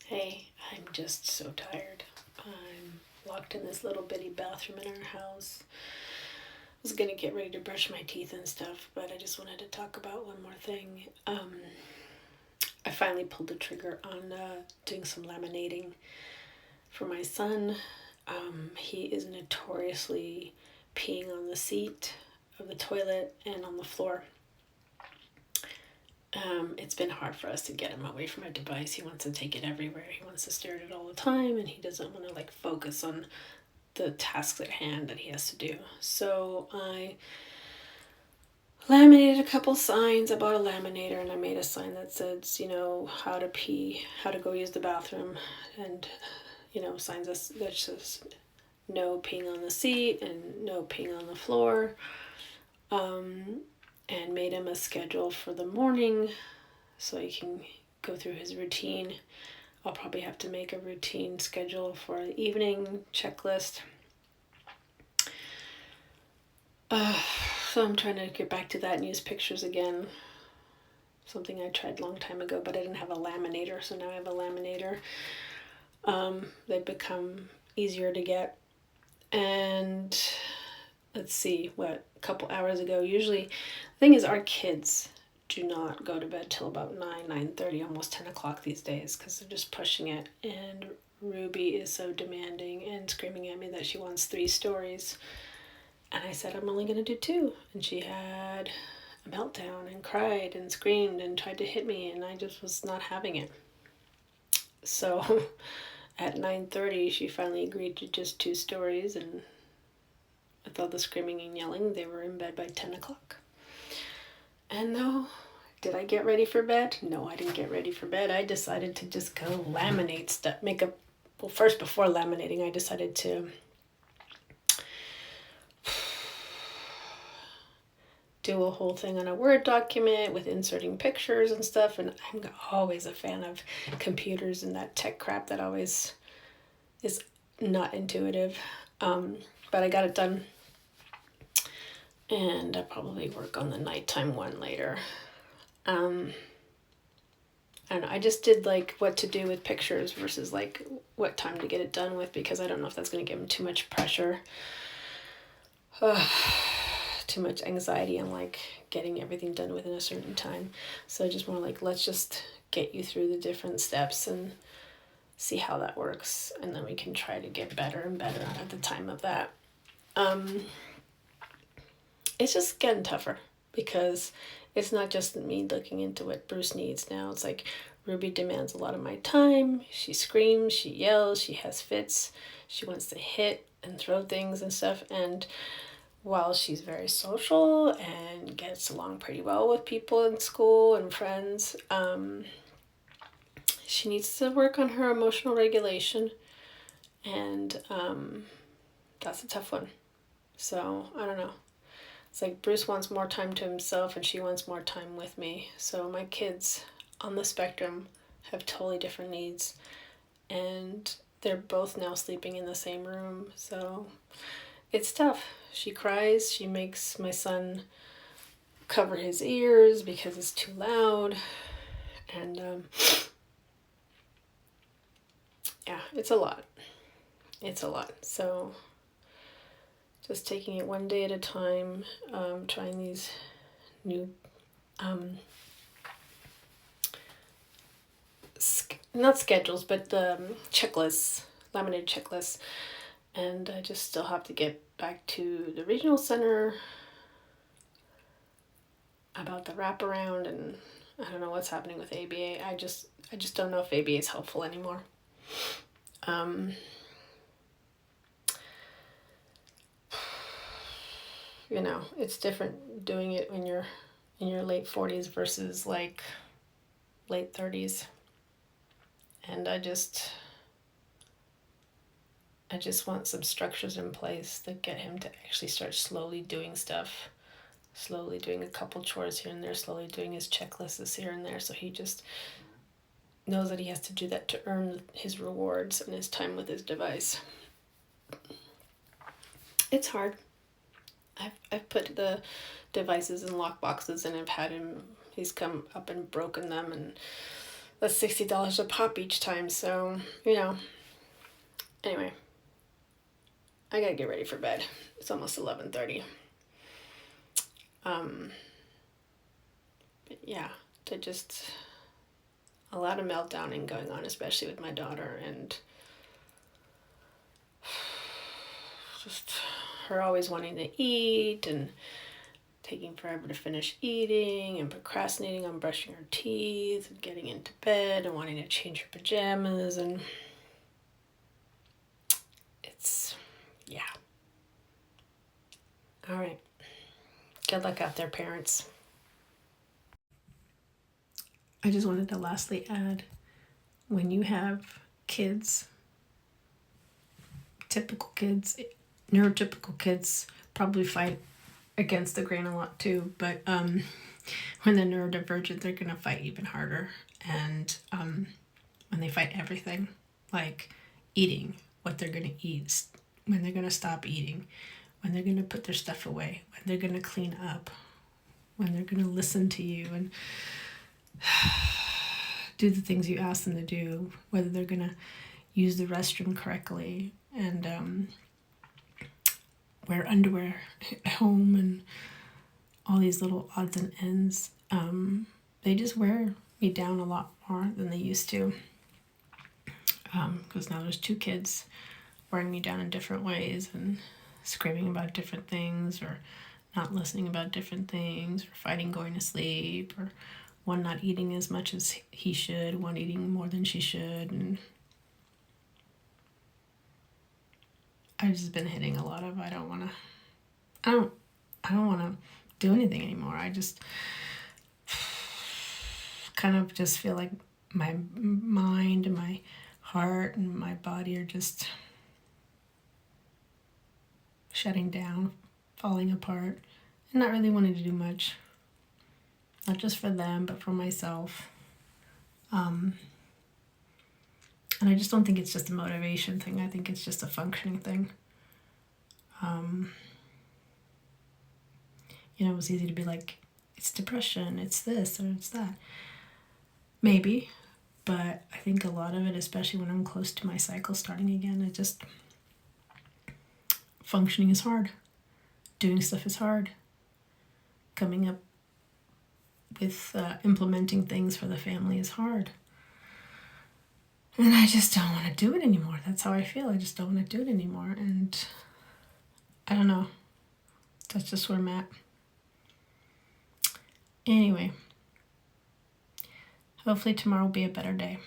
Hey, I'm just so tired. I'm locked in this little bitty bathroom in our house. I was gonna get ready to brush my teeth and stuff, but I just wanted to talk about one more thing. I finally pulled the trigger on doing some laminating for my son. He is notoriously peeing on the seat of the toilet and on the floor. It's been hard for us to get him away from a device. He wants to take it everywhere. He wants to stare at it all the time, and he doesn't want to focus on the tasks at hand that he has to do. So I laminated a couple signs. I bought a laminator and I made a sign that says, how to pee, how to go use the bathroom, and signs that says no peeing on the seat and no peeing on the floor. And made him a schedule for the morning so he can go through his routine. I'll probably have to make a routine schedule for the evening checklist. So I'm trying to get back to that and use pictures again. Something I tried a long time ago, but I didn't have a laminator, so now I have a laminator. They've become easier to get. And let's see, a couple hours ago, usually, the thing is our kids do not go to bed till about 9:30, almost 10 o'clock these days, because they're just pushing it. And Ruby is so demanding and screaming at me that she wants 3 stories. And I said, I'm only going to do 2. And she had a meltdown and cried and screamed and tried to hit me, and I just was not having it. So at 9:30, she finally agreed to just 2 stories, and with all the screaming and yelling, they were in bed by 10 o'clock. And no, did I get ready for bed? No, I didn't get ready for bed. I decided to just go laminate stuff, first before laminating, I decided to do a whole thing on a Word document with inserting pictures and stuff. And I'm always a fan of computers and that tech crap that always is not intuitive. But I got it done. And I'll probably work on the nighttime one later. I don't know. I just did what to do with pictures versus what time to get it done with, because I don't know if that's going to give him too much pressure. Too much anxiety on getting everything done within a certain time. So just more let's just get you through the different steps and see how that works. And then we can try to get better and better at the time of that. It's just getting tougher because it's not just me looking into what Bruce needs now. It's Ruby demands a lot of my time. She screams, she yells, she has fits. She wants to hit and throw things and stuff. And while she's very social and gets along pretty well with people in school and friends, she needs to work on her emotional regulation. And that's a tough one. So, I don't know. It's Bruce wants more time to himself and she wants more time with me. So my kids on the spectrum have totally different needs. And they're both now sleeping in the same room. So it's tough. She cries. She makes my son cover his ears because it's too loud. And yeah, it's a lot. It's a lot. So just taking it one day at a time, trying these new, not schedules, but checklists, laminated checklists. And I just still have to get back to the regional center about the wraparound, and I don't know what's happening with ABA. I just don't know if ABA is helpful anymore. It's different doing it when you're in your late 40s versus late 30s. And I just want some structures in place that get him to actually start slowly doing stuff, slowly doing a couple chores here and there, slowly doing his checklists here and there, so he just knows that he has to do that to earn his rewards and his time with his device. It's hard. I've put the devices in lock boxes and I've had he's come up and broken them, and that's $60 a pop each time. So, you know, anyway, I gotta get ready for bed. It's almost 11:30. But yeah, to just a lot of meltdowning going on, especially with my daughter, and just her always wanting to eat and taking forever to finish eating and procrastinating on brushing her teeth and getting into bed and wanting to change her pajamas, and it's, yeah. All right. Good luck out there, parents. I just wanted to lastly add, when you have kids, typical kids, neurotypical kids probably fight against the grain a lot too, but when they're neurodivergent, they're going to fight even harder. And when they fight everything, like eating, what they're going to eat, when they're going to stop eating, when they're going to put their stuff away, when they're going to clean up, when they're going to listen to you and do the things you ask them to do, whether they're going to use the restroom correctly and wear underwear at home and all these little odds and ends. They just wear me down a lot more than they used to. Because now there's 2 kids wearing me down in different ways and screaming about different things, or not listening about different things, or fighting going to sleep, or one not eating as much as he should, one eating more than she should, and I've just been hitting a lot of I don't want to do anything anymore. I just kind of just feel like my mind and my heart and my body are just shutting down, falling apart, and not really wanting to do much. Not just for them, but for myself. And I just don't think it's just a motivation thing. I think it's just a functioning thing. It's easy to be like, it's depression, it's this, or it's that. Maybe, but I think a lot of it, especially when I'm close to my cycle starting again, functioning is hard. Doing stuff is hard. Coming up with implementing things for the family is hard. And I just don't want to do it anymore. That's how I feel. I just don't want to do it anymore. And I don't know. That's just where I'm at. Anyway, hopefully tomorrow will be a better day.